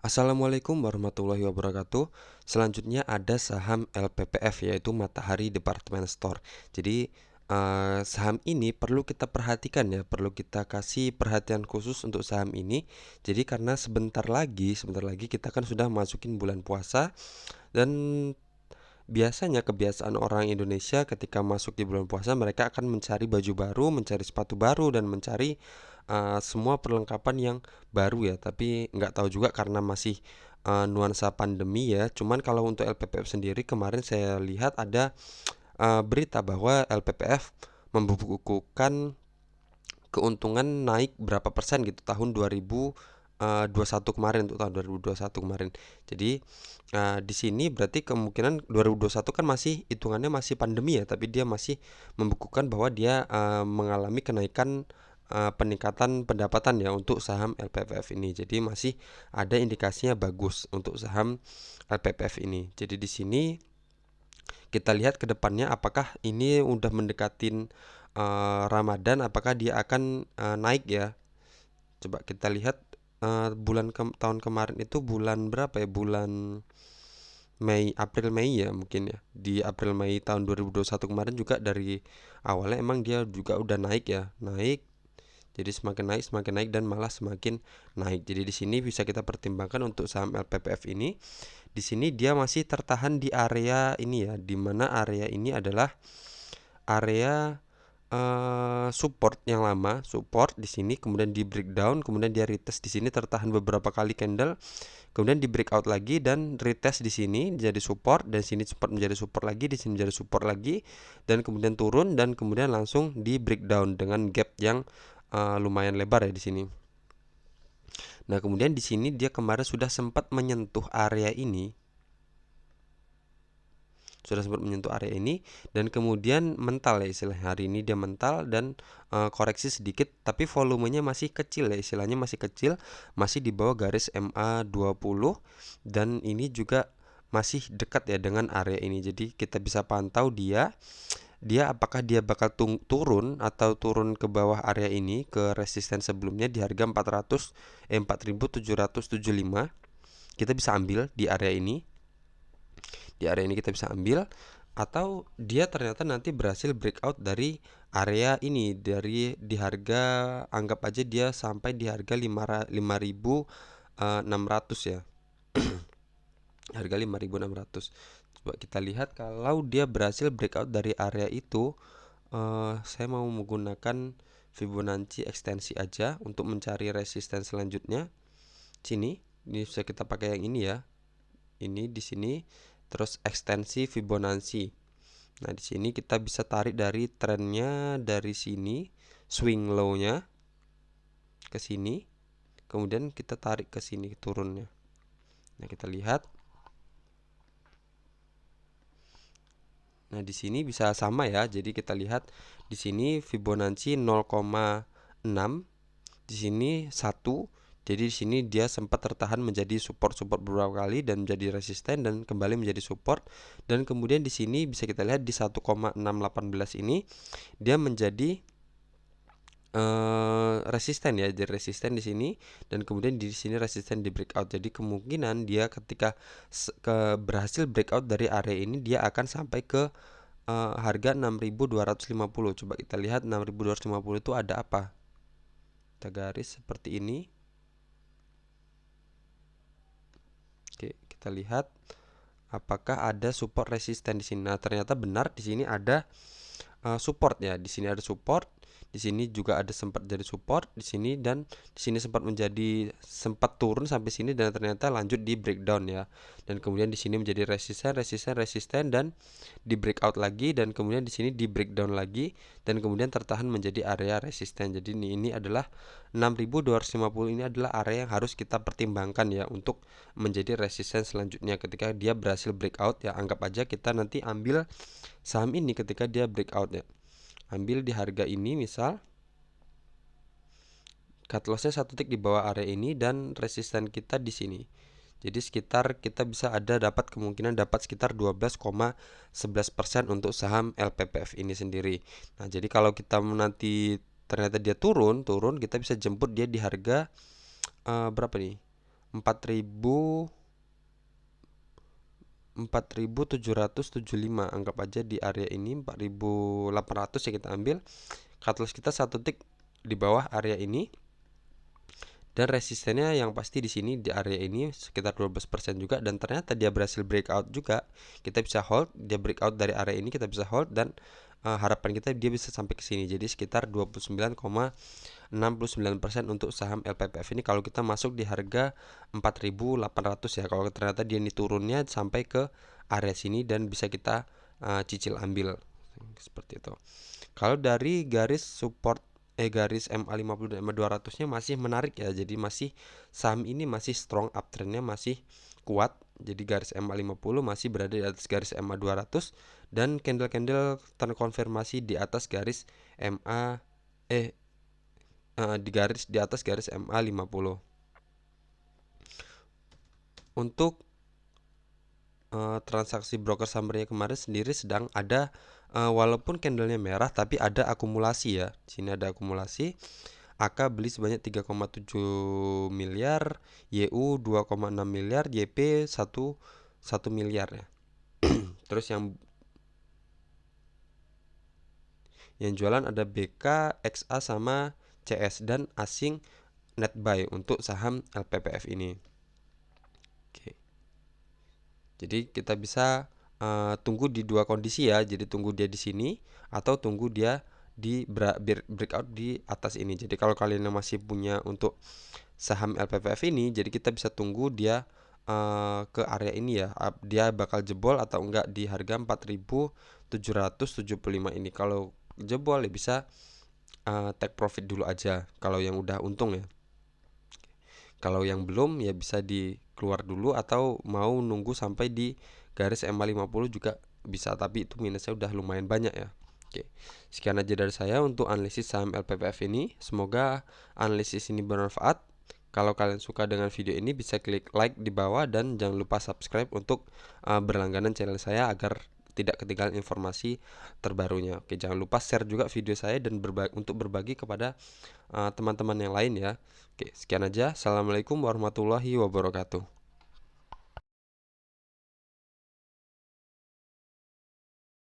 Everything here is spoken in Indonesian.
Assalamualaikum warahmatullahi wabarakatuh. Selanjutnya ada saham LPPF, yaitu Matahari Department Store. Jadi saham ini perlu kita perhatikan ya, perlu kita kasih perhatian khusus untuk saham ini. Jadi karena sebentar lagi kita kan sudah masukin bulan puasa, dan biasanya kebiasaan orang Indonesia ketika masuk di bulan puasa mereka akan mencari baju baru, mencari sepatu baru, dan mencari semua perlengkapan yang baru ya. Tapi nggak tahu juga karena masih nuansa pandemi ya. Cuman kalau untuk LPPF sendiri, kemarin saya lihat ada berita bahwa LPPF membukukan keuntungan naik berapa persen gitu tahun 2021 kemarin, untuk tahun 2021 kemarin. Jadi di sini berarti kemungkinan 2021 kan masih hitungannya masih pandemi ya, tapi dia masih membukukan bahwa dia mengalami kenaikan, peningkatan pendapatan ya untuk saham LPPF ini. Jadi masih ada indikasinya bagus untuk saham LPPF ini. Jadi di sini kita lihat ke depannya apakah ini udah mendekatin Ramadan, apakah dia akan naik ya. Coba kita lihat tahun kemarin itu bulan berapa ya? Bulan Mei, April Mei ya mungkin ya. Di April Mei tahun 2021 kemarin juga dari awalnya emang dia juga udah naik ya. Naik, jadi semakin naik dan malah semakin naik. Jadi di sini bisa kita pertimbangkan untuk saham LPPF ini. Di sini dia masih tertahan di area ini ya, di mana area ini adalah area support yang lama, support di sini, kemudian di breakdown, kemudian dia retest di sini tertahan beberapa kali candle, kemudian di breakout lagi dan retest di sini jadi support, dan sini sempat menjadi support lagi, di sini menjadi support lagi, dan kemudian turun, dan kemudian langsung di breakdown dengan gap yang lumayan lebar ya di sini. Nah, kemudian di sini dia kemarin sudah sempat menyentuh area ini, dan kemudian mental ya, istilahnya hari ini dia mental dan koreksi sedikit, tapi volumenya masih kecil ya, istilahnya masih kecil, masih di bawah garis MA20, dan ini juga masih dekat ya dengan area ini. Jadi kita bisa pantau dia apakah dia bakal turun atau turun ke bawah area ini, ke resisten sebelumnya di harga 4775. Kita bisa ambil di area ini, kita bisa ambil, atau dia ternyata nanti berhasil breakout dari area ini, dari di harga, anggap aja dia sampai di harga 5.600 ya. Harga 5.600. Coba kita lihat kalau dia berhasil breakout dari area itu. Saya mau menggunakan Fibonacci ekstensi aja untuk mencari resisten selanjutnya. Sini, ini bisa kita pakai yang ini ya. Ini di sini, terus ekstensi Fibonacci. Nah, di sini kita bisa tarik dari trennya, dari sini, swing low-nya ke sini, kemudian kita tarik ke sini turunnya. Nah, kita lihat. Nah, di sini bisa sama ya. Jadi kita lihat di sini Fibonacci 0,6, di sini 1. Jadi di sini dia sempat tertahan menjadi support beberapa kali dan menjadi resisten dan kembali menjadi support, dan kemudian di sini bisa kita lihat di 1,618 ini dia menjadi resisten ya, jadi resisten di sini, dan kemudian di sini resisten di breakout. Jadi kemungkinan dia ketika berhasil breakout dari area ini, dia akan sampai ke harga 6.250. Coba kita lihat 6.250 itu ada apa. Kita garis seperti ini. Oke, kita lihat apakah ada support resisten di sini. Nah, ternyata benar di sini ada support ya. Di sini ada support, di sini juga ada sempat jadi support di sini, dan di sini sempat turun sampai sini dan ternyata lanjut di breakdown ya. Dan kemudian di sini menjadi resisten dan di breakout lagi, dan kemudian di sini di breakdown lagi, dan kemudian tertahan menjadi area resisten. Jadi ini adalah 6.250, ini adalah area yang harus kita pertimbangkan ya untuk menjadi resisten selanjutnya ketika dia berhasil breakout ya. Anggap aja kita nanti ambil saham ini ketika dia breakout ya. Ambil di harga ini, misal cut lossnya 1 tick di bawah area ini dan resisten kita di sini. Jadi sekitar kita bisa dapat kemungkinan dapat sekitar 12,11% untuk saham LPPF ini sendiri. Nah, jadi kalau kita nanti ternyata dia turun, kita bisa jemput dia di harga berapa nih? 4.775, anggap aja di area ini 4.800 ya, kita ambil cut loss kita 1 tick di bawah area ini, dan resistennya yang pasti di sini di area ini sekitar 12% juga, dan ternyata dia berhasil breakout juga. Kita bisa hold, dia breakout dari area ini kita bisa hold, dan harapan kita dia bisa sampai ke sini. Jadi sekitar 29,69% untuk saham LPPF ini kalau kita masuk di harga 4.800 ya. Kalau ternyata dia ini turunnya sampai ke area sini dan bisa kita cicil ambil seperti itu. Kalau dari garis support garis MA50 dan MA200 nya masih menarik ya. Jadi masih saham ini masih strong, uptrendnya masih kuat. Jadi garis MA50 masih berada di atas garis MA200 dan candle-candle terkonfirmasi di atas garis MA di atas garis MA50. Untuk transaksi broker summernya kemarin sendiri sedang ada, walaupun candlenya merah tapi ada akumulasi ya. Sini ada akumulasi. AK beli sebanyak 3,7 miliar, YU 2,6 miliar, YP 1 miliar ya. Terus yang jualan ada BK, XA sama CS, dan asing net buy untuk saham LPPF ini. Oke. Jadi kita bisa tunggu di dua kondisi ya. Jadi tunggu dia di sini atau tunggu dia di breakout di atas ini. Jadi kalau kalian yang masih punya untuk saham LPPF ini, jadi kita bisa tunggu dia ke area ini ya. Dia bakal jebol atau enggak di harga 4.775 ini. Kalau jebol ya bisa take profit dulu aja kalau yang udah untung ya. Kalau yang belum ya bisa dikeluar dulu atau mau nunggu sampai di garis MA50 juga bisa, tapi itu minusnya udah lumayan banyak ya. Oke, sekian aja dari saya untuk analisis saham LPPF ini. Semoga analisis ini bermanfaat. Kalau kalian suka dengan video ini bisa klik like di bawah dan jangan lupa subscribe untuk berlangganan channel saya agar tidak ketinggalan informasi terbarunya. Oke, jangan lupa share juga video saya dan untuk berbagi kepada teman-teman yang lain ya. Oke, sekian aja. Assalamualaikum warahmatullahi wabarakatuh.